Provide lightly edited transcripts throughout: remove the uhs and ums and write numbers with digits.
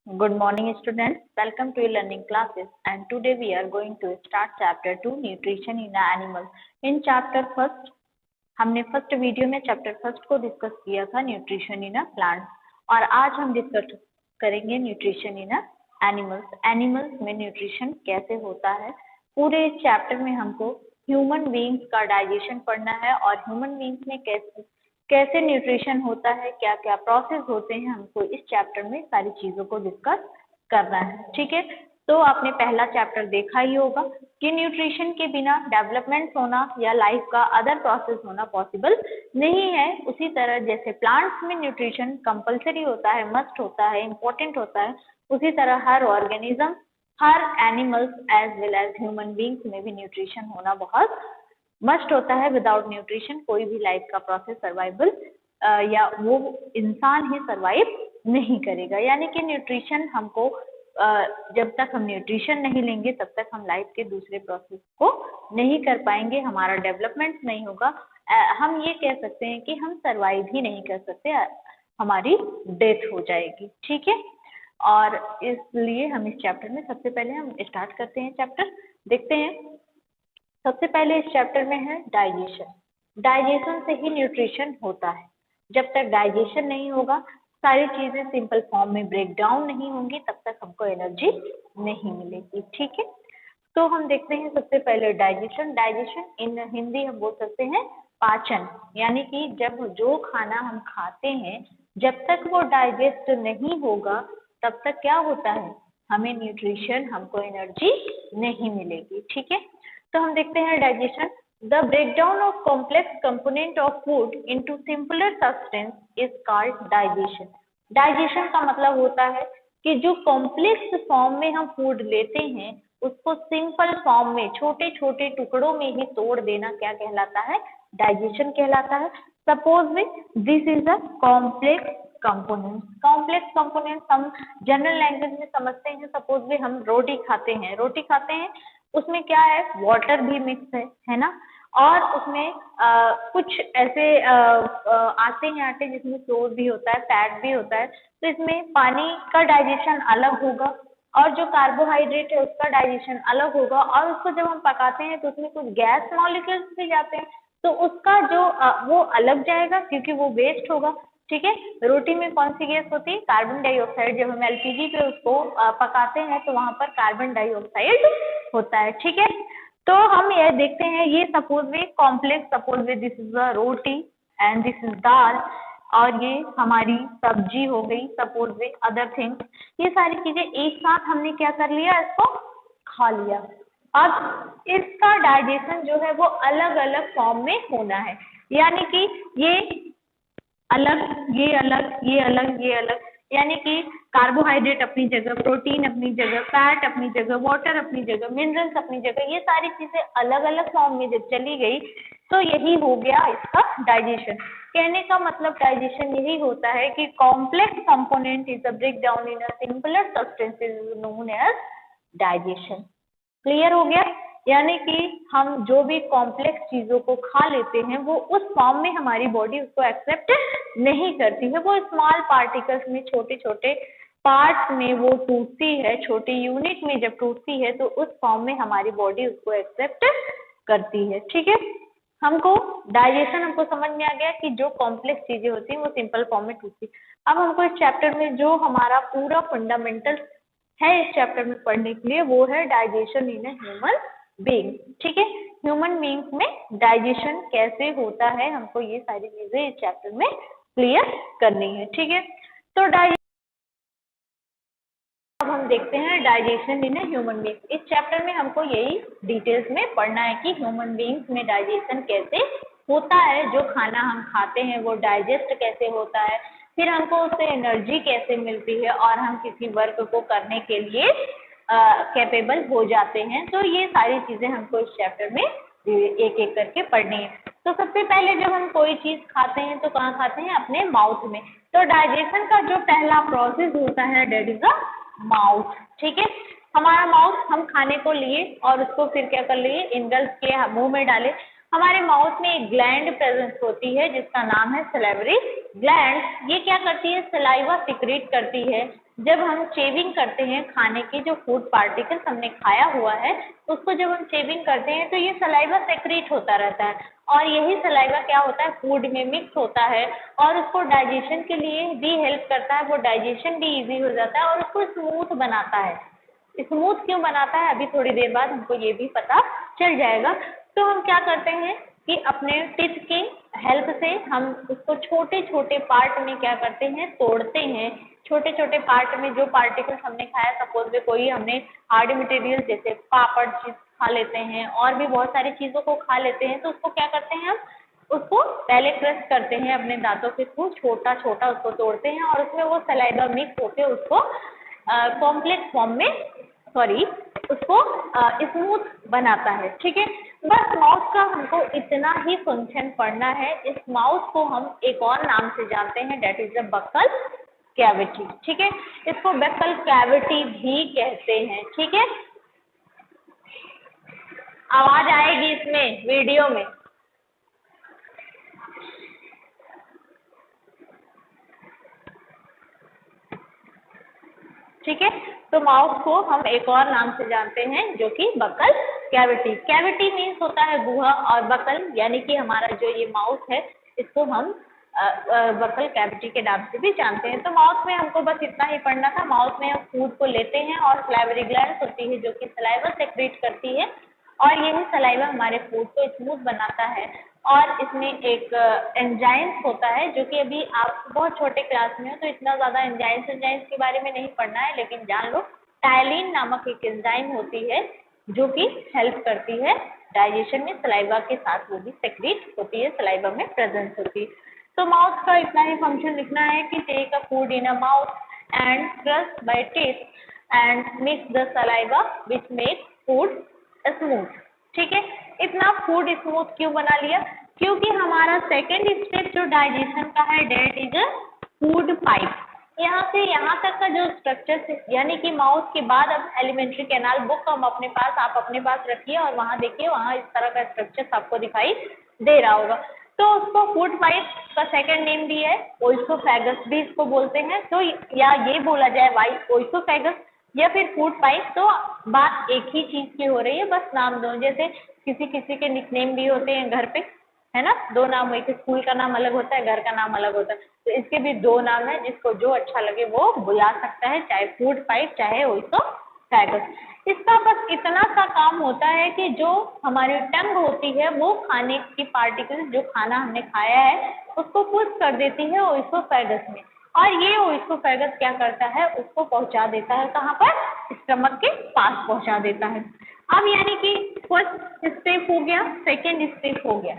Good morning, students. Welcome to your learning classes. And today we are going to start chapter 2, Nutrition in Animals. In chapter first, हमने first video में chapter first को discuss किया था nutrition in plants, और आज हम discuss करेंगे nutrition in animals. Animals में न्यूट्रिशन कैसे होता है। पूरे इस चैप्टर में हमको ह्यूमन बीइंग्स का डाइजेशन पढ़ना है और ह्यूमन बीइंग्स में कैसे न्यूट्रिशन होता है, क्या क्या प्रोसेस होते हैं, हमको इस चैप्टर में सारी चीजों को डिस्कस करना है। ठीक है, तो आपने पहला चैप्टर देखा ही होगा कि न्यूट्रिशन के बिना डेवलपमेंट होना या लाइफ का अदर प्रोसेस होना पॉसिबल नहीं है। उसी तरह जैसे प्लांट्स में न्यूट्रिशन कंपलसरी होता है, मस्ट होता है, इम्पोर्टेंट होता है, उसी तरह हर ऑर्गेनिज्म, हर animals as well as human beings में भी न्यूट्रिशन होना बहुत मस्ट होता है। विदाउट न्यूट्रिशन कोई भी लाइफ का प्रोसेस सर्वाइवल या वो इंसान ही सर्वाइव नहीं करेगा। यानी कि न्यूट्रिशन हमको जब तक हम न्यूट्रिशन नहीं लेंगे तब तक हम लाइफ के दूसरे प्रोसेस को नहीं कर पाएंगे, हमारा डेवलपमेंट नहीं होगा। हम ये कह सकते हैं कि हम सर्वाइव ही नहीं कर सकते, हमारी डेथ हो जाएगी। ठीक है, और इसलिए हम इस चैप्टर में सबसे पहले हम स्टार्ट करते हैं चैप्टर, देखते हैं। सबसे पहले इस चैप्टर में है डाइजेशन। डाइजेशन से ही न्यूट्रिशन होता है। जब तक डाइजेशन नहीं होगा, सारी चीजें सिंपल फॉर्म में ब्रेक डाउन नहीं होंगी, तब तक हमको एनर्जी नहीं मिलेगी। ठीक है, तो हम देखते हैं सबसे पहले डाइजेशन। डाइजेशन इन हिंदी हम बोल सकते हैं पाचन, यानी कि जब जो खाना हम खाते हैं जब तक वो डाइजेस्ट नहीं होगा तब तक क्या होता है, हमें न्यूट्रिशन, हमको एनर्जी नहीं मिलेगी। ठीक है, तो हम देखते हैं digestion. The breakdown of complex component of food into simpler substance is called digestion. Digestion का मतलब होता है कि जो कॉम्प्लेक्स फॉर्म में हम फूड लेते हैं उसको सिंपल फॉर्म में, छोटे छोटे टुकड़ों में ही तोड़ देना क्या कहलाता है, डाइजेशन कहलाता है। सपोज में this is a complex component. Complex component हम जनरल लैंग्वेज में समझते हैं। सपोज में हम रोटी खाते हैं, उसमें क्या है, वाटर भी मिक्स है ना, और उसमें कुछ ऐसे आते हैं आटे जिसमें फ्लोर भी होता है, फैट भी होता है। तो इसमें पानी का डाइजेशन अलग होगा और जो कार्बोहाइड्रेट है उसका डाइजेशन अलग होगा, और उसको जब हम पकाते हैं तो उसमें कुछ गैस मॉलिक्यूल्स भी जाते हैं, तो उसका जो वो अलग जाएगा क्योंकि वो वेस्ट होगा। ठीक है, रोटी में कौन सी गैस होती है, कार्बन डाइऑक्साइड। जब हम एलपीजी पे उसको पकाते हैं तो वहां पर कार्बन डाइऑक्साइड होता है। ठीक है, तो हम ये देखते हैं, ये सपोज में कॉम्प्लेक्स, सपोज में this is a roti and this is dal, और ये हमारी सब्जी हो गई, सपोज में अदर थिंग्स। ये सारी चीजें एक साथ हमने क्या कर लिया, इसको खा लिया। अब इसका डाइजेशन जो है वो अलग अलग फॉर्म में होना है, यानी कि ये अलग, ये अलग, ये अलग, ये अलग, यानी कि कार्बोहाइड्रेट अपनी जगह, प्रोटीन अपनी जगह, फैट अपनी जगह, वाटर अपनी जगह, मिनरल्स अपनी जगह, ये सारी चीजें अलग अलग फॉर्म में जब चली गई तो यही हो गया इसका डाइजेशन। कहने का मतलब डाइजेशन यही होता है कि complex component is a break down in a simpler substance is known as digestion. Clear हो गया, यानी कि हम जो भी कॉम्प्लेक्स चीजों को खा लेते हैं वो उस फॉर्म में हमारी बॉडी उसको एक्सेप्ट नहीं करती है, वो स्मॉल पार्टिकल्स में, छोटे छोटे पार्ट्स में वो टूटती है, छोटी यूनिट में जब टूटती है तो उस फॉर्म में हमारी बॉडी उसको एक्सेप्ट करती है। ठीक है, हमको डाइजेशन हमको समझ में आ गया कि जो कॉम्प्लेक्स चीजें होती हैं वो सिंपल फॉर्म में टूटती है। अब हमको इस चैप्टर में जो हमारा पूरा फंडामेंटल है इस चैप्टर में पढ़ने के लिए वो है digestion in a human being. ठीक है, ह्यूमन बीइंग्स में डाइजेशन कैसे होता है, हमको ये सारी चीजें इस चैप्टर में क्लियर करनी है। ठीक है, तो अब हम देखते हैं digestion in a human being. इस चैप्टर में हमको यही डिटेल्स में पढ़ना है कि ह्यूमन बीइंग्स में डाइजेशन कैसे होता है, जो खाना हम खाते हैं वो डाइजेस्ट कैसे होता है, फिर हमको उससे एनर्जी कैसे मिलती है और हम किसी वर्क को करने के लिए कैपेबल हो जाते हैं। तो ये सारी चीजें हमको इस चैप्टर में एक एक करके पढ़नी है। तो सबसे पहले जब हम कोई चीज खाते हैं तो कहाँ खाते हैं, अपने माउथ में। तो डाइजेशन का जो पहला प्रोसेस होता है दैट इज अ माउथ। ठीक है, हमारा माउथ, हम खाने को लिए और उसको फिर क्या कर लिए, इंगल्स किए, मुंह में डाले। हमारे माउथ में एक ग्लैंड प्रेजेंस होती है जिसका नाम है सैलिवरी ग्लैंड ये क्या करती है, सलाइवा सिक्रीट करती है। जब हम चेविंग करते हैं खाने के जो फूड पार्टिकल्स हमने खाया हुआ है उसको जब हम चेविंग करते हैं तो ये सलाइवा सेक्रेट होता रहता है और यही सलाइवा क्या होता है, फूड में मिक्स होता है और उसको डाइजेशन के लिए भी हेल्प करता है। वो डाइजेशन भी इजी हो जाता है और उसको स्मूथ बनाता है। स्मूथ क्यों बनाता है अभी थोड़ी देर बाद हमको ये भी पता चल जाएगा। तो हम क्या करते हैं कि अपने टिप की हेल्प से हम उसको छोटे छोटे पार्ट में क्या करते हैं, तोड़ते हैं। छोटे छोटे पार्ट में जो पार्टिकल्स हमने खाया, सपोज में कोई हमने हार्ड मटेरियल जैसे पापड़ चीज खा लेते हैं और भी बहुत सारी चीजों को खा लेते हैं, तो उसको क्या करते हैं हम उसको पहले क्रश करते हैं अपने दांतों के थ्रू, छोटा छोटा उसको तोड़ते हैं और उसमें वो सलाइवा मिक्स होकर उसको कॉम्प्लेक्स फॉर्म में उसको स्मूथ बनाता है। ठीक है, बस माउथ का हमको इतना ही फंक्शन पढ़ना है। इस माउथ को हम एक और नाम से जानते हैं, that is the buccal cavity. ठीक है, इसको बक्कल कैविटी भी कहते हैं। ठीक है, आवाज आएगी इसमें वीडियो में। ठीक है, तो माउथ को हम एक और नाम से जानते हैं जो कि बक्कल कैविटी। कैविटी मीन्स होता है गुहा और बक्कल यानी कि हमारा जो ये माउथ है इसको हम बक्कल कैविटी के नाम से भी जानते हैं। तो माउथ में हमको बस इतना ही पढ़ना था। माउथ में हम फूड को लेते हैं और सलाइवरी ग्लैंड्स होती है जो कि सलाइवा सेक्रेट करती है और यही सलाइवा हमारे फूड को स्मूथ बनाता है। और इसमें एक एंजाइम्स होता है जो कि अभी आप बहुत छोटे क्लास में हो तो इतना ज़्यादा एंजाइम्स के बारे में नहीं पढ़ना है, लेकिन जान लो टाइलिन नामक एक एंजाइम होती है जो कि हेल्प करती है डाइजेशन में। सलाइवा के साथ वो भी सेक्रेट होती है, सलाइवा में प्रेजेंस होती है। तो माउथ का इतना ही फंक्शन लिखना है कि take a food in a mouth and crush by taste and mix the saliva which make food smooth. ठीक है, इतना फूड स्मूथ क्यों बना लिया, क्योंकि हमारा सेकेंड स्टेप जो डाइजेशन का है डेट इज फूड पाइप। यहाँ से यहाँ तक का जो स्ट्रक्चर यानी कि माउथ के बाद अब एलिमेंट्री कैनाल बुक हम अपने पास आप अपने पास रखिए और वहाँ देखिए, वहाँ इस तरह का स्ट्रक्चर आपको दिखाई दे रहा होगा। तो उसको फूड पाइप का सेकंड नेम भी है, ओइसोफेगस भी इसको बोलते हैं। तो या ये बोला जाए वाई ओइसोफेगस या फिर फूड पाइप, तो बात एक ही चीज की हो रही है, बस नाम दो। जैसे किसी किसी के निकनेम भी होते हैं घर पे, है ना, दो नाम हुए, स्कूल का नाम अलग होता है, घर का नाम अलग होता है, तो इसके भी दो नाम है, जिसको जो अच्छा लगे वो बुला सकता है, चाहे फूड पाइप चाहे ओइसोफेगस। इसका बस इतना सा काम होता है कि जो हमारी टंग होती है वो खाने की पार्टिकल जो खाना हमने खाया है उसको पुश कर देती है ओइसोफेगस में और ये ओइसोफेगस क्या करता है, उसको पहुंचा देता है कहाँ पर, स्टमक के पास पहुंचा देता है। अब यानी कि फर्स्ट स्टेप हो गया, सेकेंड स्टेप हो गया,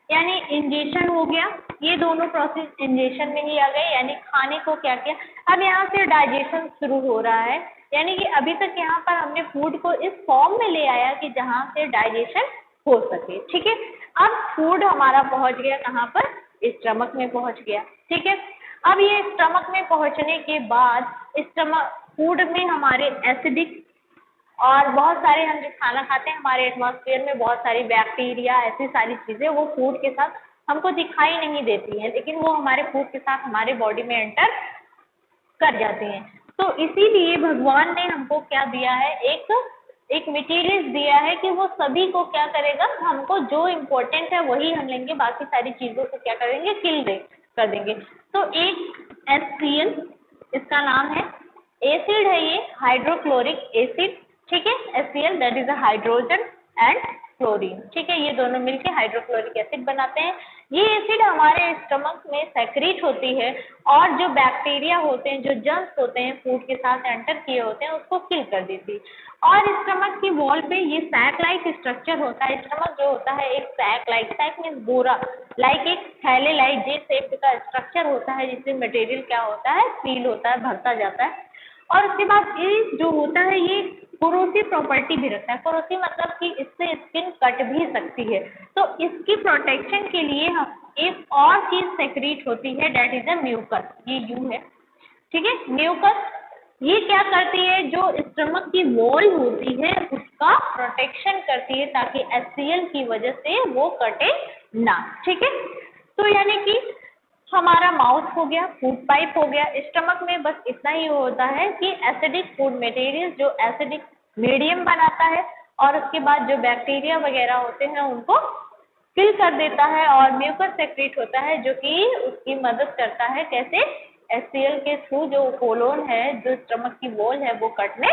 यानी इंजेशन हो गया। ये दोनों प्रोसेस इंजेशन में ही आ गए, यानी खाने को क्या किया। अब यहाँ से डाइजेशन शुरू हो रहा है, यानी कि अभी तक यहाँ पर हमने फूड को इस फॉर्म में ले आया कि जहाँ से डाइजेशन हो सके। ठीक है, अब फूड हमारा पहुंच गया कहाँ पर, स्टमक में पहुंच गया। ठीक है, अब ये स्टमक में पहुंचने के बाद स्टमक फूड में हमारे एसिडिक और बहुत सारे हम जो खाना खाते हैं हमारे एटमॉस्फेयर में बहुत सारी बैक्टीरिया ऐसी सारी चीजें वो फूड के साथ हमको दिखाई नहीं देती हैं, लेकिन वो हमारे फूड के साथ हमारे बॉडी में एंटर कर जाते हैं। तो इसीलिए भगवान ने हमको क्या दिया है, एक मटेरियल दिया है कि वो सभी को क्या करेगा, हमको जो इम्पोर्टेंट है वही हम लेंगे, बाकी सारी चीजों को क्या करेंगे, कर देंगे। तो एक HCl इसका नाम है, एसिड है ये हाइड्रोक्लोरिक एसिड। ठीक है, HCl that is a hydrogen and chlorine. ठीक है, ये दोनों मिलके हाइड्रोक्लोरिक एसिड बनाते हैं। ये एसिड हमारे स्टमक में सेक्रेट होती है और जो बैक्टीरिया होते हैं, जो जर्म्स होते हैं फूड के साथ एंटर किए होते हैं उसको किल कर देती है। और स्टमक की वॉल पे ये सैक लाइक स्ट्रक्चर होता है। स्टमक जो होता है एक सैक लाइक, सैक मीन्स बोरा, लाइक एक थैले लाइक जे शेप का स्ट्रक्चर होता है जिसमें मटेरियल क्या होता है, सील होता है, भरता जाता है। और उसके बाद ये जो होता है ये कोरोसिव प्रॉपर्टी भी रखता है। कोरोसिव मतलब कि इससे स्किन कट भी सकती है, तो इसकी प्रोटेक्शन के लिए हम एक और चीज सेक्रेट होती है, डेट इज अ म्यूकस। ये यू है, ठीक है, म्यूकस ये क्या करती है, जो स्टमक की वॉल होती है उसका प्रोटेक्शन करती है ताकि HCl की वजह से वो कटे ना। ठीक है, तो यानी कि हमारा माउथ हो गया, फूड पाइप हो गया, स्टमक में बस इतना ही होता है कि एसिडिक फूड मटेरियल जो एसिडिक मीडियम बनाता है और उसके बाद जो बैक्टीरिया वगैरह होते हैं उनको किल कर देता है और म्यूकस सेक्रेट होता है जो कि उसकी मदद करता है कैसे एचसीएल के थ्रू जो कोलोन है जो स्टमक की वॉल है वो कटने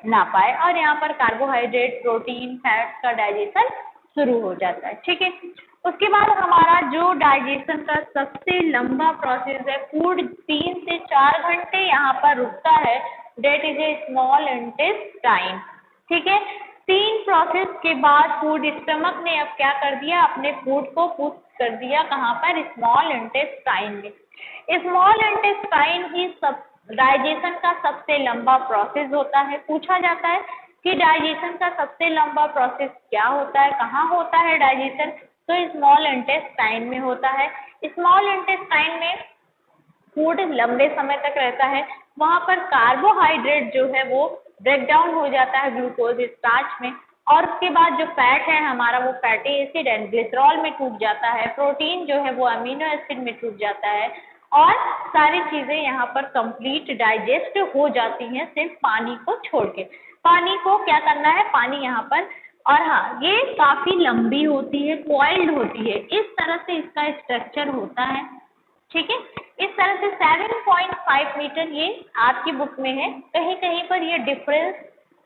ना पाए और यहाँ पर कार्बोहाइड्रेट प्रोटीन फैट्स का डाइजेशन शुरू हो जाता है। ठीक है, उसके बाद हमारा जो डाइजेशन का सबसे लंबा प्रोसेस है, फूड 3 से 4 घंटे यहाँ पर रुकता है, that is a small intestine. ठीक है, 3 प्रोसेस के बाद फूड स्टमक ने अब क्या कर दिया, अपने फूड को पुश कर दिया कहाँ पर, स्मॉल इंटेस्टाइन में। स्मॉल इंटेस्टाइन ही सब डाइजेशन का सबसे लंबा प्रोसेस होता है। पूछा जाता है कि डाइजेशन का सबसे लंबा प्रोसेस क्या होता है, कहाँ होता है डाइजेशन, तो स्मॉल इंटेस्टाइन में होता है। स्मॉल इंटेस्टाइन में फूड लंबे समय तक रहता है, वहाँ पर कार्बोहाइड्रेट जो है वो ब्रेक डाउन हो जाता है ग्लूकोज स्टार्च में और उसके बाद जो फैट है हमारा वो फैटी एसिड एंड ग्लिसरॉल में टूट जाता है, प्रोटीन जो है वो अमीनो एसिड में टूट जाता है और सारी चीजें यहाँ पर कंप्लीट डाइजेस्ट हो जाती हैं सिर्फ पानी को छोड़ के। पानी को क्या करना है, पानी यहाँ पर, और हाँ ये काफी लंबी होती है, कॉइल्ड होती है, इस तरह से इसका स्ट्रक्चर होता है। ठीक है, इस तरह से 7.5 मीटर ये आपकी बुक में है, कहीं कहीं पर ये डिफरेंस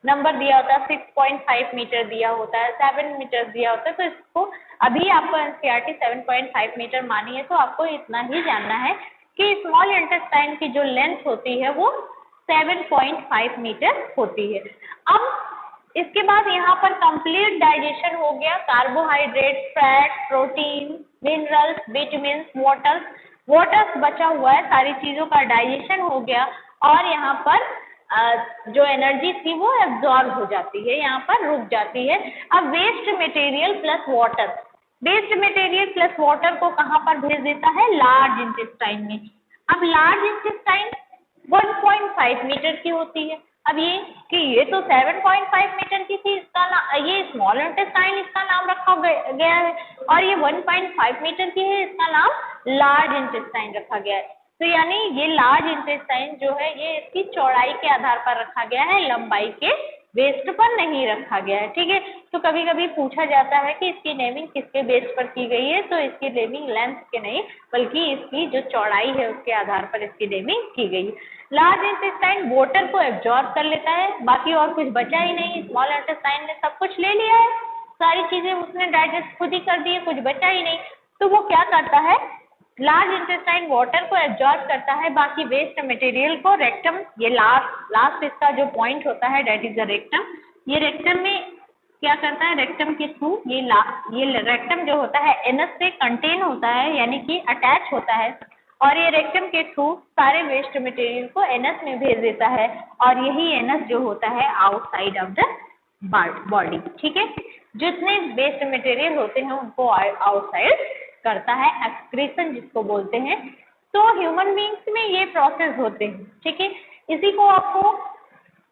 नंबर दिया होता है, 6.5 मीटर दिया होता है, 7 मीटर दिया होता है, तो इसको अभी आपको एनसीईआरटी 7.5 मीटर मानी है, तो आपको इतना ही जानना है कि स्मॉल इंटेस्टाइन की जो लेंथ होती है वो 7.5 मीटर होती है। अब इसके बाद यहाँ पर कंप्लीट डाइजेशन हो गया, carbohydrate fat protein minerals vitamins waters बचा हुआ है, सारी चीजों का डाइजेशन हो गया और यहाँ पर जो एनर्जी थी वो एब्जॉर्ब हो जाती है, यहाँ पर रुक जाती है। अब waste material plus water, waste material plus water को कहाँ पर भेज देता है, लार्ज इंटेस्टाइन में। अब लार्ज इंटेस्टाइन 1.5 मीटर की होती है। अब ये कि ये तो 7.5 मीटर की थी, इसका ये स्मॉल इंटेस्टाइन इसका नाम रखा गया है और ये 1.5 मीटर की है, इसका नाम लार्ज इंटेस्टाइन रखा गया है। तो यानी ये लार्ज इंटेस्टाइन जो है ये इसकी चौड़ाई के आधार पर रखा गया है, लंबाई के बेस पर नहीं रखा गया है। ठीक है, तो कभी कभी पूछा जाता है कि इसकी नेमिंग किसके बेस पर की गई है, तो इसकी नेमिंग लेंथ के नहीं बल्कि इसकी जो चौड़ाई है उसके आधार पर इसकी नेमिंग की गई है। लार्ज इंटेस्टाइन वाटर को एब्जॉर्ब कर लेता है, बाकी और कुछ बचा ही नहीं, स्मॉल इंटेस्टाइन ने सब कुछ ले लिया है, सारी चीजें उसने डाइजेस्ट खुद ही कर दी है, कुछ बचा ही नहीं। तो वो क्या करता है, लार्ज इंटेस्टाइन वाटर को एब्जॉर्ब करता है, बाकी वेस्ट मटेरियल को रेक्टम, ये लास्ट इसका जो पॉइंट होता है डेट इज द रेक्टम, ये रेक्टम में क्या करता है, रेक्टम के थ्रू ये रेक्टम जो होता है एनस से कंटेन होता है यानी कि अटैच होता है और ये रेक्टम के थ्रू सारे वेस्ट मटेरियल को एनस में भेज देता है और यही एनस जो होता है आउटसाइड ऑफ द बॉडी। ठीक है, जितने वेस्ट मटेरियल होते हैं उनको आउटसाइड करता है, एक्सक्रीशन जिसको बोलते हैं। तो ह्यूमन बींग्स में ये प्रोसेस होते हैं। ठीक है, इसी को आपको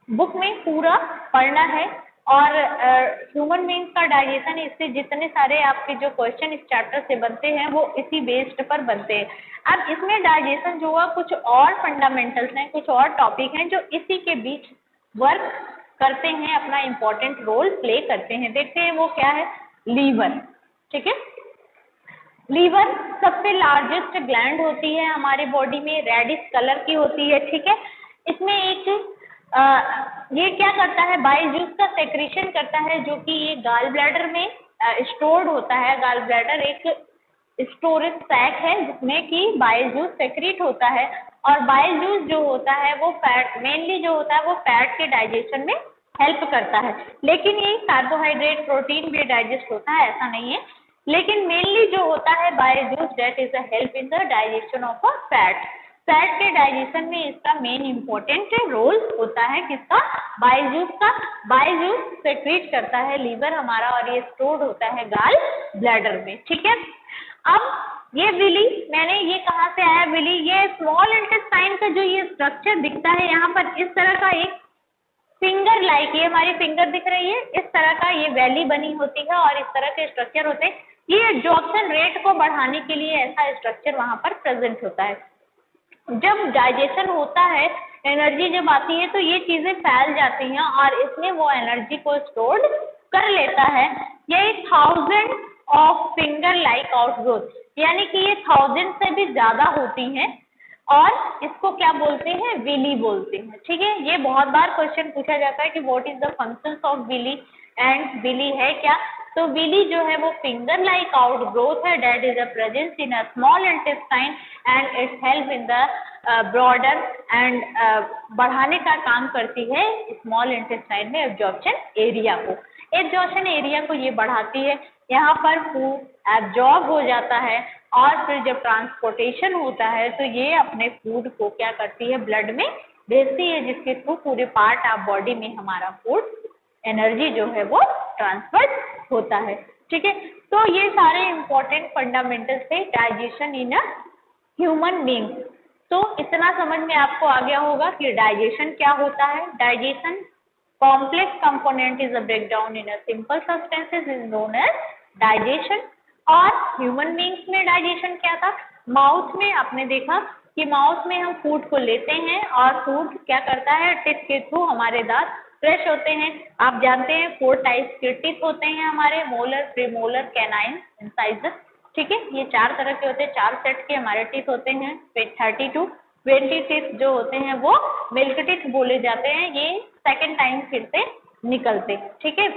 बुक में पूरा पढ़ना है और ह्यूमन बींग्स का डाइजेशन, इससे जितने सारे आपके जो क्वेश्चन इस चैप्टर से बनते हैं वो इसी बेस्ड पर बनते हैं। अब इसमें डाइजेशन जो हुआ कुछ और फंडामेंटल्स हैं, कुछ और टॉपिक हैं जो इसी के बीच वर्क करते हैं, अपना इम्पोर्टेंट रोल प्ले करते हैं। देखते हैं वो क्या है, लीवर। ठीक है, लीवर सबसे लार्जेस्ट ग्लैंड होती है हमारी बॉडी में, रेडिश कलर की होती है। ठीक है, इसमें एक ये क्या करता है, बाइल जूस का सेक्रेशन करता है जो कि ये गाल ब्लैडर में स्टोर्ड होता है। गाल ब्लैडर एक स्टोरेज सैक है जिसमें कि बाइल जूस सेक्रेट होता है और बाइल जूस जो होता है वो फैट, मेनली जो होता है वो फैट के डाइजेशन में हेल्प करता है, लेकिन ये कार्बोहाइड्रेट प्रोटीन भी डाइजेस्ट होता है ऐसा नहीं है, लेकिन मेनली जो होता है bile juice that is a help in the digestion of a fat. Fat के डाइजेशन में इसका मेन इंपॉर्टेंट रोल होता है किसका, बाइल जूस का। बाइल जूस सेक्रेट करता है लीवर हमारा और ये स्टोर्ड होता है गाल ब्लैडर में। ठीक है, अब ये विली, मैंने ये कहाँ से आया विली, ये स्मॉल इंटेस्टाइन का जो ये स्ट्रक्चर दिखता है यहाँ पर इस तरह का एक फिंगर लाइक, ये हमारी फिंगर दिख रही है, इस तरह का ये वैली बनी होती है और इस तरह के स्ट्रक्चर होते हैं। ये एब्जॉर्प्शन रेट को बढ़ाने के लिए ऐसा स्ट्रक्चर वहां पर प्रेजेंट होता है। जब डाइजेशन होता है, एनर्जी जब आती है तो ये चीजें फैल जाती हैं और इसमें वो एनर्जी को स्टोर कर लेता है। ये 1000 ऑफ फिंगर लाइक आउटग्रोथ, यानी कि ये 1000 से भी ज्यादा होती हैं और इसको क्या बोलते हैं, विली बोलते हैं। ठीक है, ये बहुत बार क्वेश्चन पूछा जाता है कि what is the functions of villi and villi है क्या। तो विली जो है वो फिंगर लाइक आउटग्रोथ है that is a presence in a small intestine and its help in the broader and बढ़ाने का काम करती है स्मॉल इंटेस्टाइन में एब्जॉर्प्शन एरिया को। एब्जॉर्प्शन एरिया को ये बढ़ाती है, यहाँ पर फूड एब्जॉर्ब हो जाता है और फिर जब ट्रांसपोर्टेशन होता है तो ये अपने फूड को क्या करती है, ब्लड में भेजती है, जिसके थ्रू पूरे पार्ट ऑफ बॉडी में हमारा फूड एनर्जी जो है वो ट्रांसफर होता है। ठीक है, तो ये सारे इंपॉर्टेंट फंडामेंटल्स थे digestion in a human being. तो इतना समझ में आपको आ गया होगा कि डाइजेशन क्या होता है। Digestion complex component is a breakdown in a simple substances is known as digestion. और ह्यूमन बीइंग्स में डाइजेशन क्या था, माउथ में आपने देखा कि माउथ में हम फूड को लेते हैं और फूड क्या करता है, टिप के थ्रू हमारे दांत फ्रेश होते हैं। आप जानते हैं 4 टाइप्स के टीथ होते हैं हमारे, मोलर, प्रीमोलर, कैनाइन, इंसाइजर। ठीक है, ये 4 तरह के होते हैं, 4 सेट के हमारे टीथ होते हैं। 32 20 टीथ जो होते हैं वो मिल्क टीथ बोले जाते हैं, ये सेकेंड टाइम फिर से निकलते। ठीक है,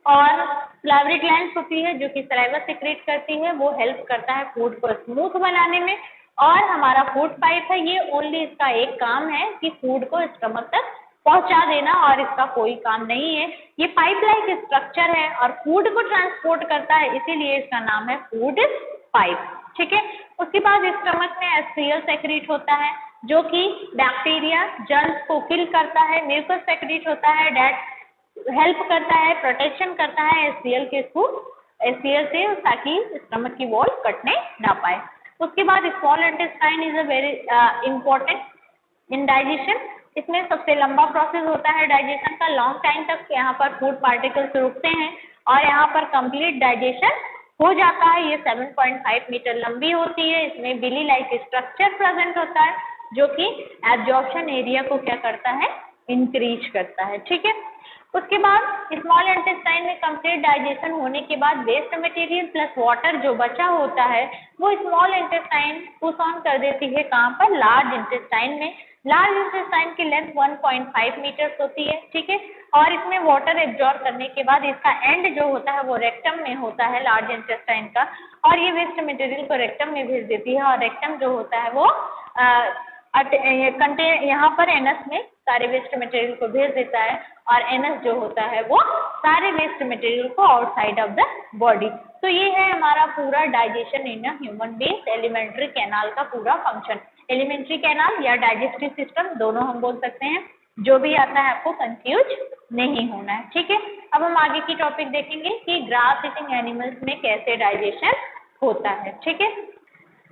और सलाइवरी ग्लैंड्स होती है जो कि सलाइवा सिक्रेट करती है, वो हेल्प करता है फूड को स्मूथ बनाने में। और हमारा फूड पाइप है, ये ओनली इसका एक काम है कि फूड को स्टमक तक पहुंचा देना और इसका कोई काम नहीं है। ये पाइप लाइक स्ट्रक्चर है और फूड को ट्रांसपोर्ट करता है, इसीलिए इसका नाम है फूड पाइप। ठीक है, उसके बाद स्टमक में एससीएल सेक्रेट होता है जो कि बैक्टीरिया जर्म्स को किल करता है। म्यूकस सेक्रेट होता है डेट हेल्प करता है, प्रोटेक्शन करता है एससीएल के थ्रू, एससीएल से, ताकि स्टमक की वॉल कटने ना पाए। उसके बाद small intestine is a very important in digestion. इसमें सबसे लंबा प्रोसेस होता है डाइजेशन का, लॉन्ग टाइम तक यहाँ पर फूड पार्टिकल्स रुकते हैं और यहाँ पर कंप्लीट डाइजेशन हो जाता है। ये 7.5 मीटर लंबी होती है, इसमें बिली लाइक स्ट्रक्चर प्रेजेंट होता है जो कि एब्जॉर्प्शन एरिया को क्या करता है, इंक्रीज करता है। ठीक है, उसके बाद स्मॉल इंटेस्टाइन में कंप्लीट डाइजेशन होने के बाद वेस्ट मटेरियल प्लस वाटर जो बचा होता है वो स्मॉल इंटेस्टाइन पुश ऑन कर देती है, कहाँ पर, लार्ज इंटेस्टाइन में। लार्ज इंटेस्टाइन की लेंथ 1.5 मीटर्स होती है। ठीक है, और इसमें वाटर एब्जॉर्ब करने के बाद इसका एंड जो होता है वो रेक्टम में होता है, लार्ज इंटेस्टाइन का, और ये वेस्ट मटेरियल को रेक्टम में भेज देती है और रेक्टम जो होता है वो यहाँ पर एनस में सारे वेस्ट मटेरियल को भेज देता है और एनस जो होता है वो सारे वेस्ट मटेरियल को आउटसाइड ऑफ द बॉडी। तो ये है हमारा पूरा digestion in human being, alimentary canal का पूरा फंक्शन। एलिमेंट्री कैनाल या डाइजेस्टिव सिस्टम दोनों हम बोल सकते हैं, जो भी आता है आपको कंफ्यूज नहीं होना है। ठीक है, अब हम आगे की टॉपिक देखेंगे कि ग्रास ईटिंग एनिमल्स में कैसे डाइजेशन होता है। ठीक है,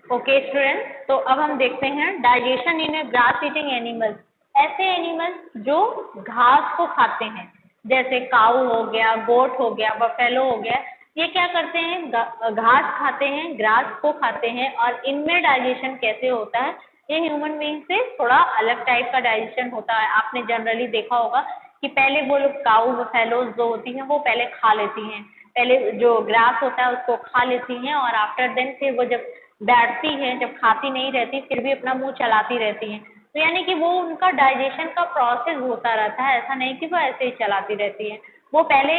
ओके स्टूडेंट, तो अब हम देखते हैं डाइजेशन इन ग्रास ईटिंग एनिमल्स। ऐसे एनिमल्स जो घास को खाते हैं, जैसे काऊ हो गया, गोट हो गया, बफेलो हो गया, ये क्या करते हैं, घास खाते हैं, ग्रास को खाते हैं। और इनमें डाइजेशन कैसे होता है, ये ह्यूमन बीइंग से थोड़ा अलग टाइप का डाइजेशन होता है। आपने जनरली देखा होगा कि पहले वो लोग काऊ बफेलोज जो होती हैं वो पहले खा लेती हैं, पहले जो ग्रास होता है उसको खा लेती हैं और आफ्टर देन फिर वो जब बैठती हैं, जब खाती नहीं रहती फिर भी अपना मुंह चलाती रहती हैं। तो यानी कि वो उनका डाइजेशन का प्रोसेस होता रहता है, ऐसा नहीं कि वो ऐसे ही चलाती रहती हैं। वो पहले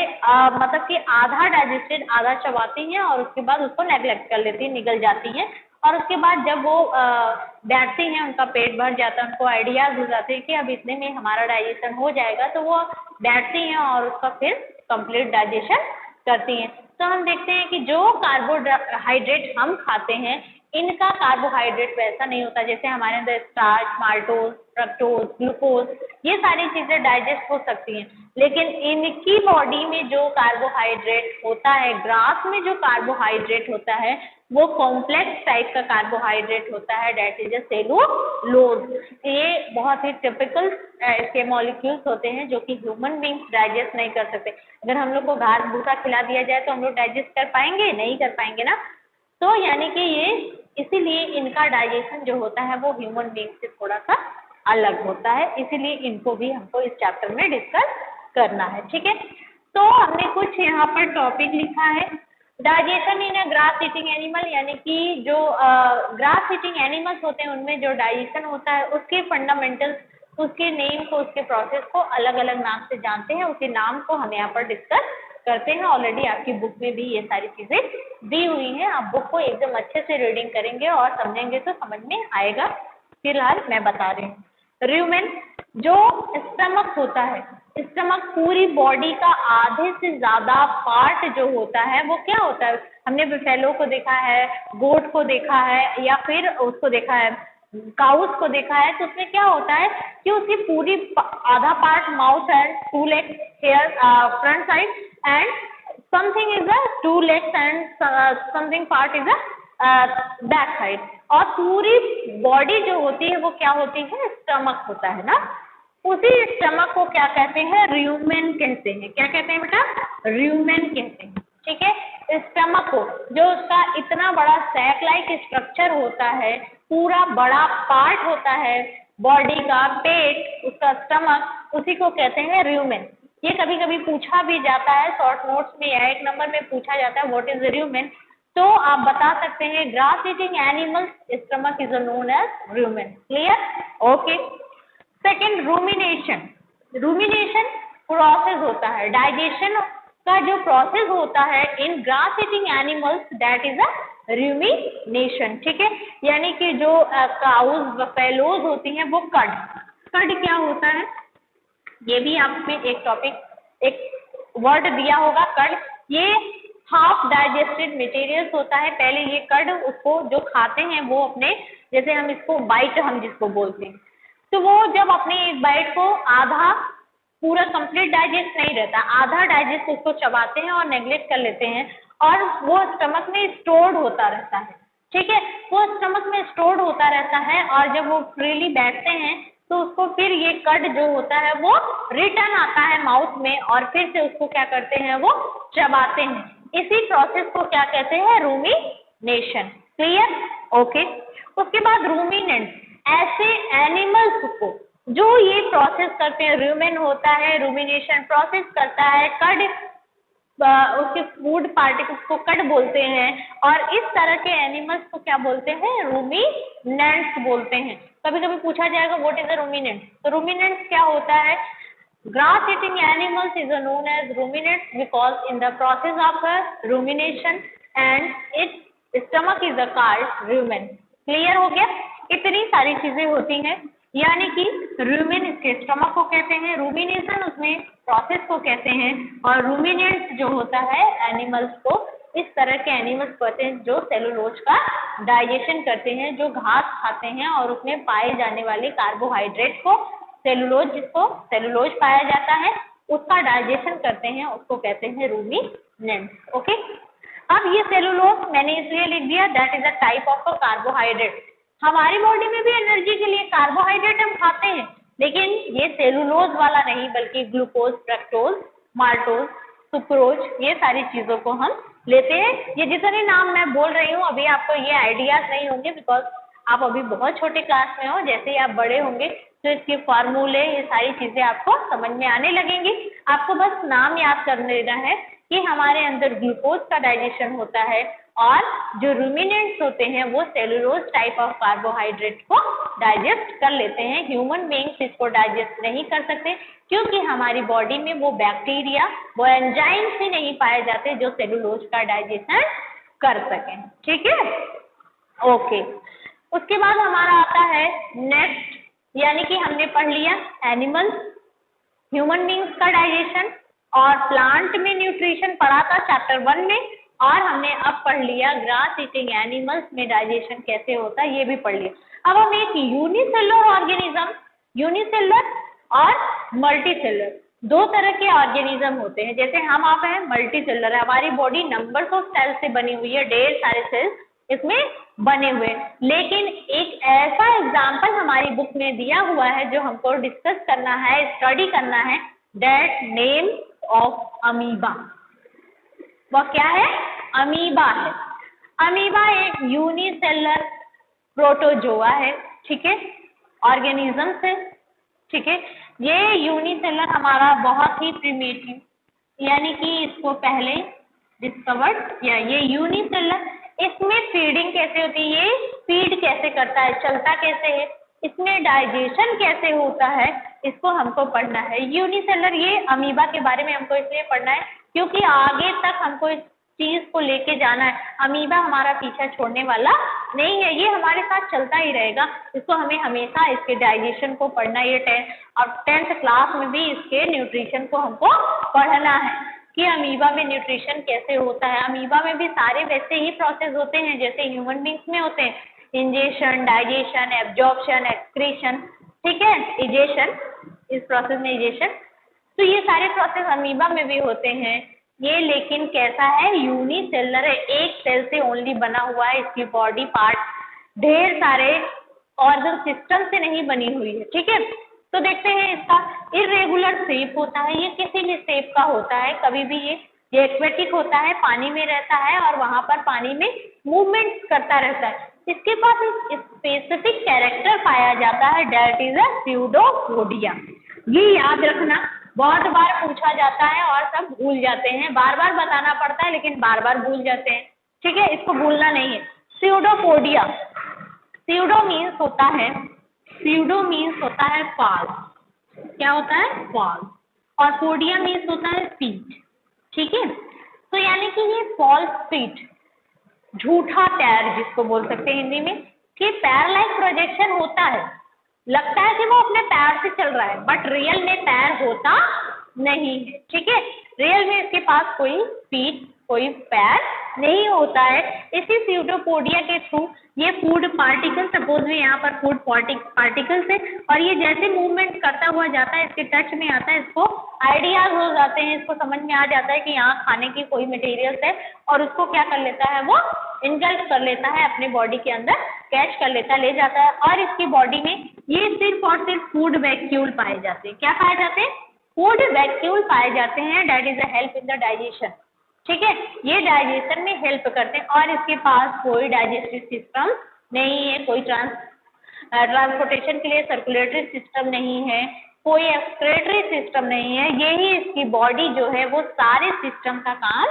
मतलब कि आधा डाइजेस्टेड आधा चबाती हैं और उसके बाद उसको नेग्लेक्ट कर लेती हैं, निगल जाती हैं। और उसके बाद जब वो बैठती हैं, उनका पेट भर जाता है, उनको आइडियाज हो जाते हैं कि अब इतने में हमारा डाइजेशन हो जाएगा, तो वो बैठती हैं और उसका फिर कंप्लीट डाइजेशन करती हैं। तो हम देखते हैं कि जो कार्बोहाइड्रेट हम खाते हैं, इनका कार्बोहाइड्रेट वैसा नहीं होता। जैसे हमारे अंदर स्टार्च, माल्टोज, फ्रक्टोज, ग्लूकोज, ये सारी चीजें डाइजेस्ट हो सकती हैं, लेकिन इनकी बॉडी में जो कार्बोहाइड्रेट होता है, ग्रास में जो कार्बोहाइड्रेट होता है, वो कॉम्प्लेक्स टाइप का कार्बोहाइड्रेट होता है, डेट इज अ सेलुलोज। ये बहुत ही टिपिकल इसके मॉलिक्यूल्स होते हैं जो कि ह्यूमन बींग्स डाइजेस्ट नहीं कर सकते। अगर हम लोग को घास भूसा खिला दिया जाए तो हम लोग डाइजेस्ट कर पाएंगे? नहीं कर पाएंगे ना। तो यानी कि ये इसीलिए इनका डाइजेशन जो होता है वो ह्यूमन बींग से थोड़ा सा अलग होता है, इसीलिए इनको भी हमको इस चैप्टर में डिस्कस करना है। ठीक है, तो हमने कुछ यहाँ पर टॉपिक लिखा है। डाइजेशन इन अ ग्रास ईटिंग एनिमल, यानी कि जो ग्रास ईटिंग एनिमल्स होते हैं उनमें जो डाइजेशन होता है उसके फंडामेंटल्स, उसके नेम को, उसके प्रोसेस को अलग अलग नाम से जानते हैं, उसके नाम को हम यहाँ पर डिस्कस करते हैं। ऑलरेडी आपकी बुक में भी ये सारी चीजें दी हुई हैं, आप बुक को एकदम अच्छे से रीडिंग करेंगे और समझेंगे तो समझ में आएगा। फिलहाल मैं बता रही हूँ। रूमेन, जो स्टमक होता है, स्टमक पूरी बॉडी का आधे से ज्यादा पार्ट जो होता है वो क्या होता है? हमने बुफेलो को देखा है, गोट को देखा है, या फिर उसको देखा है काउस को देखा है, तो उसमें क्या होता है कि उसकी पूरी आधा पार्ट माउथ है, 2 legs here front side, and something is a 2 legs and something part is a back side, और पूरी बॉडी जो होती है वो क्या होती है? स्टमक होता है ना। उसी स्टमक को क्या कहते हैं? रूमेन कहते हैं। क्या कहते हैं बेटा? रूमेन कहते हैं। ठीक है, स्टमक को, जो उसका इतना बड़ा सैक लाइक स्ट्रक्चर होता है, पूरा बड़ा पार्ट होता है बॉडी का, पेट, उसका स्टमक, उसी को कहते हैं रूमेन। ये कभी कभी पूछा भी जाता है शॉर्ट नोट्स में या 1 नंबर में पूछा जाता है व्हाट इज रूमेन, तो आप बता सकते हैं grass eating animals stomach is known as rumen. Clear? Okay. Second, rumination. Rumination process होता है, डाइजेशन का जो प्रोसेस होता है in grass eating animals, that is a rumination. ठीक है, यानी कि जो काउज, बफेलोज होती हैं वो कड क्या होता है? ये भी आप में एक टॉपिक, एक वर्ड दिया होगा, कड। ये हाफ डाइजेस्टेड मटेरियल्स होता है। पहले ये कड, उसको जो खाते हैं वो अपने, जैसे हम इसको बाइट हम जिसको बोलते हैं, तो वो जब अपने एक बाइट को आधा, पूरा कंप्लीट डाइजेस्ट नहीं रहता, आधा डाइजेस्ट उसको चबाते हैं और नेग्लेक्ट कर लेते हैं, और वो स्टमक में स्टोर्ड होता रहता है। ठीक है, वो स्टमक में स्टोर्ड होता रहता है, और जब वो फ्रीली बैठते हैं तो उसको फिर ये कड जो होता है वो रिटर्न आता है माउथ में, और फिर से उसको क्या करते हैं? वो चबाते हैं। इसी प्रोसेस को क्या कहते हैं? रूमिनेशन। क्लियर? ओके। उसके बाद रूमिनेंट, ऐसे एनिमल्स को जो ये प्रोसेस करते हैं, रूमेन होता है, रूमिनेशन प्रोसेस करता है, कड, उसके फूड पार्टिकल्स को कड बोलते हैं, और इस तरह के एनिमल्स को क्या बोलते हैं? रूमिनेंट्स बोलते हैं। कभी कभी पूछा जाएगा व्हाट इज अ रूमिनेंट, तो रूमिनेंट्स क्या होता है? Grass eating animals is known as ruminants because in the process of rumination and its stomach is called rumen. Clear हो गया? इतनी सारी चीजें होती हैं, यानी कि रूमेन इसके स्टमक को कहते हैं, रूमिनेशन उसमें प्रोसेस को कहते हैं, और रूमिनेंट जो होता है एनिमल्स को, इस तरह के एनिमल्स कहते हैं जो सेलुलोज का डाइजेशन करते हैं, जो घास खाते हैं और उसमें पाए जाने वाले कार्बोहाइड्रेट को, सेलुलोज, जिसको सेलुलोज पाया जाता है, उसका डाइजेशन करते हैं, उसको कहते हैं रूमिनेंट्स। ओके। अब ये सेलुलोज मैंने इसलिए लिख दिया, that is a type of a carbohydrate. हमारी बॉडी में भी एनर्जी के लिए कार्बोहाइड्रेट हम खाते हैं, लेकिन ये सेलुलोज वाला नहीं, बल्कि ग्लूकोज, फ्रक्टोज, माल्टोज, सुक्रोज, ये सारी चीजों को हम लेते हैं। ये जितने नाम मैं बोल रही हूँ अभी आपको ये आइडियाज नहीं होंगे, बिकॉज आप अभी बहुत छोटे क्लास में हो। जैसे ही आप बड़े होंगे तो इसके फार्मूले, ये सारी चीजें आपको समझ में आने लगेंगी। आपको बस नाम याद कर लेना है कि हमारे अंदर ग्लूकोज का डाइजेशन होता है, और जो रूमिनेंट्स होते हैं वो सेलुलोज टाइप ऑफ कार्बोहाइड्रेट को डाइजेस्ट कर लेते हैं। ह्यूमन बीइंग्स इसको डाइजेस्ट नहीं कर सकते, क्योंकि हमारी बॉडी में वो बैक्टीरिया, वो एंजाइम्स ही नहीं पाए जाते जो सेलुलोज का डाइजेशन कर सकें। ठीक है? ओके। उसके बाद हमारा आता है नेक्स्ट, यानी कि हमने पढ़ लिया एनिमल्स, ह्यूमन बीइंग्स का डाइजेशन, और प्लांट में न्यूट्रिशन पढ़ा था चैप्टर 1 में, और हमने अब पढ़ लिया ग्रास ईटिंग एनिमल्स में डाइजेशन कैसे होता है, ये भी पढ़ लिया। अब हम एक यूनिसेलुलर ऑर्गेनिज्म, यूनिसेलुलर और मल्टीसेलुलर, दो तरह के ऑर्गेनिज्म होते हैं। जैसे हम आप हैं मल्टीसेलुलर, हमारी बॉडी नंबर्स ऑफ सेल्स से बनी हुई है, ढेर सारे सेल्स इसमें बने हुए। लेकिन एक ऐसा एग्जाम्पल हमारी बुक में दिया हुआ है जो हमको डिस्कस करना है, स्टडी करना है, दैट नेम ऑफ अमीबा। वह क्या है? अमीबा है। अमीबा एक यूनिसेलर प्रोटोजोआ है, ठीक है, ऑर्गेनिज्म है, ठीक है। ये यूनिसेलर हमारा बहुत ही प्रिमिटिव, यानी कि इसको पहले डिस्कवर्ड किया। ये यूनिसेलर, इसमें फीडिंग कैसे होती है, ये फीड कैसे करता है, चलता कैसे है, इसमें डाइजेशन कैसे होता है, इसको हमको पढ़ना है। यूनिसेलर ये अमीबा के बारे में हमको इसलिए पढ़ना है क्योंकि आगे तक हमको इस चीज को लेके जाना है। अमीबा हमारा पीछा छोड़ने वाला नहीं है, ये हमारे साथ चलता ही रहेगा। इसको हमें हमेशा इसके डाइजेशन को पढ़ना है। ये 10th क्लास में भी इसके न्यूट्रिशन को हमको पढ़ना है कि अमीबा में न्यूट्रिशन कैसे होता है। अमीबा में भी सारे वैसे ही प्रोसेस होते हैं जैसे ह्यूमन बींग्स में होते हैं, इंजेशन, डाइजेशन, एब्जॉर्प्शन, एक्सक्रीशन, ठीक है, इजेशन, इस प्रोसेस में इजेशन। तो ये सारे प्रोसेस अमीबा में भी होते हैं। ये लेकिन कैसा है, यूनिसेलर है, एक सेल से ओनली बना हुआ है। इसकी बॉडी पार्ट ढेर सारे ऑर्गन सिस्टम से नहीं बनी हुई है, ठीक है। तो देखते हैं, इसका इरेगुलर शेप होता है, ये किसी भी शेप का होता है। कभी भी ये एक्वेटिक होता है, पानी में रहता है और वहां पर पानी में मूवमेंट करता रहता है। इसके पास एक स्पेसिफिक कैरेक्टर पाया जाता है, दैट इज अ स्यूडोपोडिया। ये याद रखना, बहुत बार पूछा जाता है और सब भूल जाते हैं, बार बार बताना पड़ता है लेकिन बार बार भूल जाते हैं, ठीक है, इसको भूलना नहीं है। स्यूडोपोडिया, स्यूडो मीन्स होता है, स्यूडो मीन्स होता है फॉल्स, क्या होता है, फॉल्स, और पोडिया मीन्स होता है फीट, ठीक है। तो यानी कि ये फॉल्स फीट, झूठा पैर जिसको बोल सकते हैं हिंदी में, कि पैर लाइक प्रोजेक्शन होता है, लगता है कि वो अपने पैर से चल रहा है बट रियल में पैर होता नहीं है, ठीक है। रियल में इसके पास कोई फीट, कोई पैर नहीं होता है। इसी स्यूडोपोडिया के थ्रू ये फूड पार्टिकल, सपोज में यहाँ पर फूड पार्टिकल्स है और ये जैसे मूवमेंट करता हुआ जाता है, इसके टच में आता है, इसको आइडियाज हो जाते हैं, इसको समझ में आ जाता है कि यहाँ खाने की कोई मटेरियल्स है और उसको क्या कर लेता है, वो इंगल्फ कर लेता है, अपने बॉडी के अंदर कैच कर लेता है, ले जाता है। और इसकी बॉडी में ये सिर्फ और सिर्फ फूड वैक्यूल पाए जाते हैं। क्या पाए जाते हैं? फूड वैक्यूल पाए जाते हैं, that is a help in the digestion, ठीक है। ये डाइजेशन में हेल्प करते हैं और इसके पास कोई डाइजेस्टिव सिस्टम नहीं है, कोई ट्रांसपोर्टेशन के लिए सर्कुलेटरी सिस्टम नहीं है, कोई एक्सक्रेटरी सिस्टम नहीं है। यही इसकी बॉडी जो है वो सारे सिस्टम का काम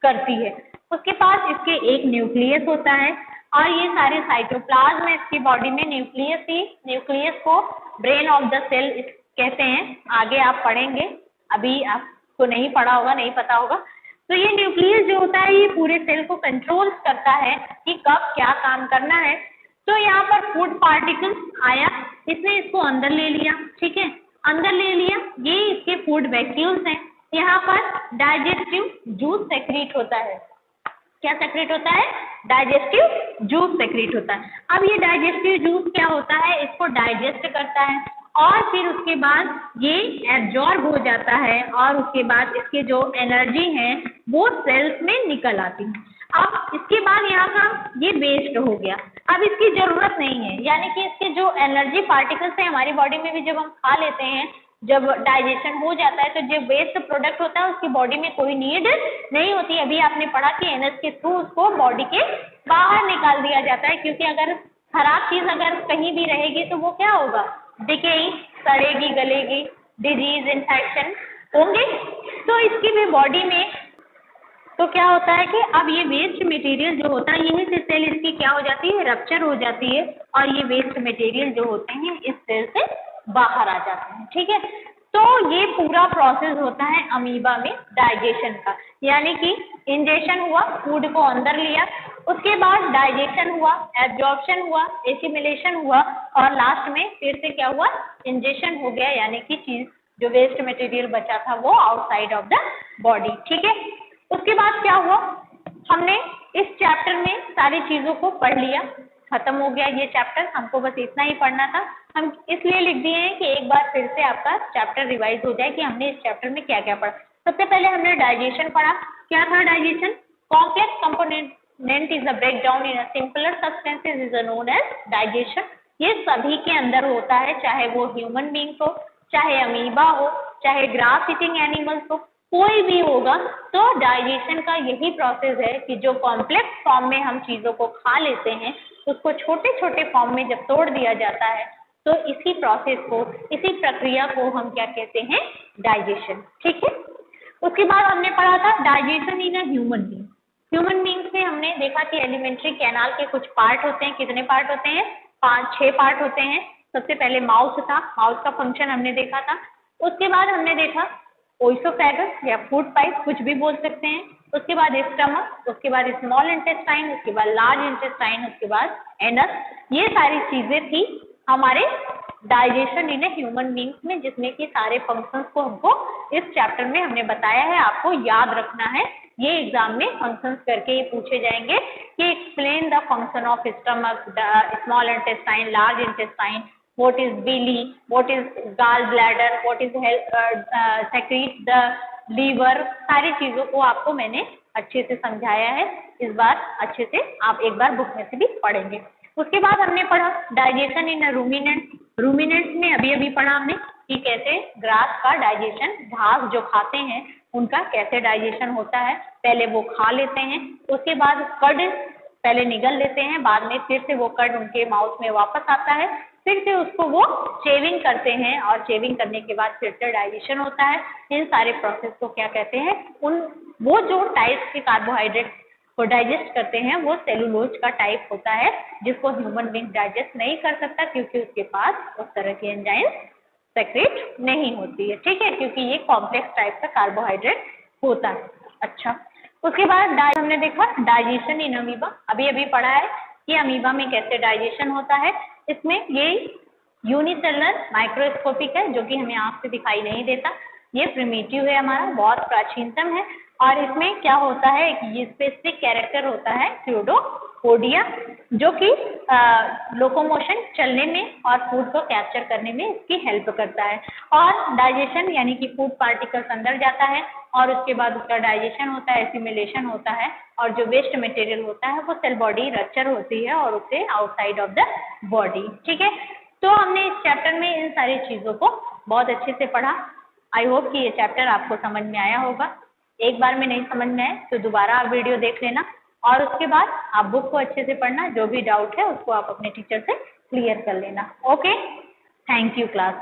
करती है। उसके पास इसके एक न्यूक्लियस होता है और ये सारे साइटोप्लाज्म इसकी बॉडी में न्यूक्लियस ही, न्यूक्लियस को ब्रेन ऑफ द सेल कहते हैं। आगे आप पढ़ेंगे, अभी आपको नहीं पढ़ा होगा, नहीं पता होगा। तो ये न्यूक्लियस जो होता है ये पूरे सेल को कंट्रोल करता है कि कब क्या काम करना है। तो यहाँ पर फूड पार्टिकल्स आया, इसने इसको अंदर ले लिया, ठीक है, अंदर ले लिया, ये इसके फूड वैक्यूल्स हैं। यहाँ पर डाइजेस्टिव जूस सेक्रेट होता है। क्या सेक्रेट होता है? डाइजेस्टिव जूस सेक्रेट होता है। अब ये डाइजेस्टिव जूस क्या होता है, इसको डाइजेस्ट करता है और फिर उसके बाद ये एब्जॉर्ब हो जाता है और उसके बाद इसके जो एनर्जी है वो सेल्स में निकल आती है। अब इसके बाद यहाँ का ये वेस्ट हो गया, अब इसकी जरूरत नहीं है, यानी कि इसके जो एनर्जी पार्टिकल्स है हमारी बॉडी में भी जब हम खा लेते हैं, जब डाइजेशन हो जाता है तो जो वेस्ट प्रोडक्ट होता है उसकी बॉडी में कोई नीड नहीं होती। अभी आपने पढ़ा कि एनएस के थ्रू उसको बॉडी के बाहर निकाल दिया जाता है, क्योंकि अगर खराब चीज अगर कहीं भी रहेगी तो वो क्या होगा, डिकेइंग, सड़ेगी, गलेगी, डिजीज, इन्फेक्शन होंगे। तो इसकी भी बॉडी में तो क्या होता है कि अब ये वेस्ट मटेरियल जो होता है यहीं से सेल इसकी क्या हो जाती है, रप्चर हो जाती है और ये वेस्ट मटेरियल जो होते हैं इस सेल से बाहर आ जाते हैं, ठीक है। तो ये पूरा प्रोसेस होता है अमीबा में डाइजेशन का, यानी कि इंजेशन हुआ, फूड को अंदर लिया, उसके बाद डाइजेशन हुआ, एब्जॉर्प्शन हुआ, एसिमिलेशन हुआ और लास्ट में फिर से क्या हुआ, इंजेशन हो गया, यानी कि चीज जो वेस्ट मटेरियल बचा था वो आउटसाइड ऑफ द बॉडी, ठीक है। उसके बाद क्या हुआ, हमने इस चैप्टर में सारी चीजों को पढ़ लिया, खत्म हो गया ये चैप्टर, हमको बस इतना ही पढ़ना था। हम इसलिए लिख दिए हैं कि एक बार फिर से आपका चैप्टर रिवाइज हो जाए कि हमने इस चैप्टर में क्या क्या पढ़ा। सबसे पहले हमने डाइजेशन पढ़ा। क्या था digestion? Complex component component is a breakdown in a simpler substances is known as digestion। ये सभी के अंदर होता है, चाहे वो ह्यूमन बींग्स हो, चाहे अमीबा हो, चाहे ग्रास ईटिंग एनिमल्स हो, कोई भी होगा। तो डाइजेशन का यही प्रोसेस है कि जो कॉम्प्लेक्स फॉर्म में हम चीजों को खा लेते हैं उसको छोटे छोटे फॉर्म में जब तोड़ दिया जाता है तो इसी प्रोसेस को, इसी प्रक्रिया को हम क्या कहते हैं, डाइजेशन। ठीक है। उसके बाद हमने पढ़ा था digestion in a human being. Human being से हमने देखा कि एलिमेंट्री कैनाल के कुछ पार्ट होते हैं। कितने पार्ट होते हैं? 5-6 पार्ट होते हैं। सबसे पहले माउथ था, माउथ का फंक्शन हमने देखा था। उसके बाद हमने देखा ओइसोफेगस या फूड पाइप, कुछ भी बोल सकते हैं। उसके बाद स्टमक, उसके बाद स्मॉल इंटेस्टाइन, उसके बाद लार्ज इंटेस्टाइन, उसके बाद एनस। ये सारी चीजें थी हमारे digestion in a human beings में, जिसमें कि सारे फंक्शंस को हमको इस चैप्टर में हमने बताया है, आपको याद रखना है। ये एग्जाम में फंक्शंस करके ये पूछे जाएंगे कि explain the function of stomach, small intestine, large intestine, what is belly, what is gallbladder, what is secrete the liver। सारी चीजों को आपको मैंने अच्छे से समझाया है। इस बार अच्छे से आप एक बार बुक में से भी पढ़ेंगे। उसके बाद हमने पढ़ा डाइजेशन इन रूमिनेंट। रूमिनेंट में अभी अभी पढ़ा हमने कि कैसे ग्रास का डाइजेशन, घास जो खाते हैं उनका कैसे डाइजेशन होता है। पहले वो खा लेते हैं, उसके बाद कर्ड पहले निगल लेते हैं, बाद में फिर से वो कर्ड उनके माउथ में वापस आता है, फिर से उसको वो चेविंग करते हैं और चेविंग करने के बाद फिर से डाइजेशन होता है। इन सारे प्रोसेस को क्या कहते हैं? वो जो टाइप के कार्बोहाइड्रेट को डाइजेस्ट करते हैं वो सेलुलोज का टाइप होता है, जिसको ह्यूमन बीइंग डाइजेस्ट नहीं कर सकता क्योंकि उसके पास उस तरह की एंजाइम सेक्रेट नहीं होती है। ठीक है, क्योंकि ये कॉम्प्लेक्स टाइप का कार्बोहाइड्रेट होता है। अच्छा, उसके बाद हमने देखा डाइजेशन इन अमीबा। अभी अभी पढ़ा है कि अमीबा में कैसे डाइजेशन होता है। इसमें ये यूनिसेलुलर माइक्रोस्कोपिक है, जो कि हमें आंख से दिखाई नहीं देता। ये प्रिमिटिव है, हमारा बहुत प्राचीनतम है। और इसमें क्या होता है, ये स्पेसिफिक कैरेक्टर होता है क्यूडोपोडिया, जो कि लोकोमोशन, चलने में और फूड को कैप्चर करने में इसकी हेल्प करता है। और डाइजेशन यानी कि फूड पार्टिकल्स अंदर जाता है और उसके बाद उसका डाइजेशन होता है, एसिमिलेशन होता है, और जो वेस्ट मटेरियल होता है वो सेल बॉडी रप्चर होती है और उसे आउटसाइड ऑफ द बॉडी। ठीक है, तो हमने इस चैप्टर में इन सारी चीज़ों को बहुत अच्छे से पढ़ा। आई होप कि ये चैप्टर आपको समझ में आया होगा। एक बार में नहीं समझ में आए तो दोबारा आप वीडियो देख लेना और उसके बाद आप बुक को अच्छे से पढ़ना। जो भी डाउट है उसको आप अपने टीचर से क्लियर कर लेना। Okay, thank you class.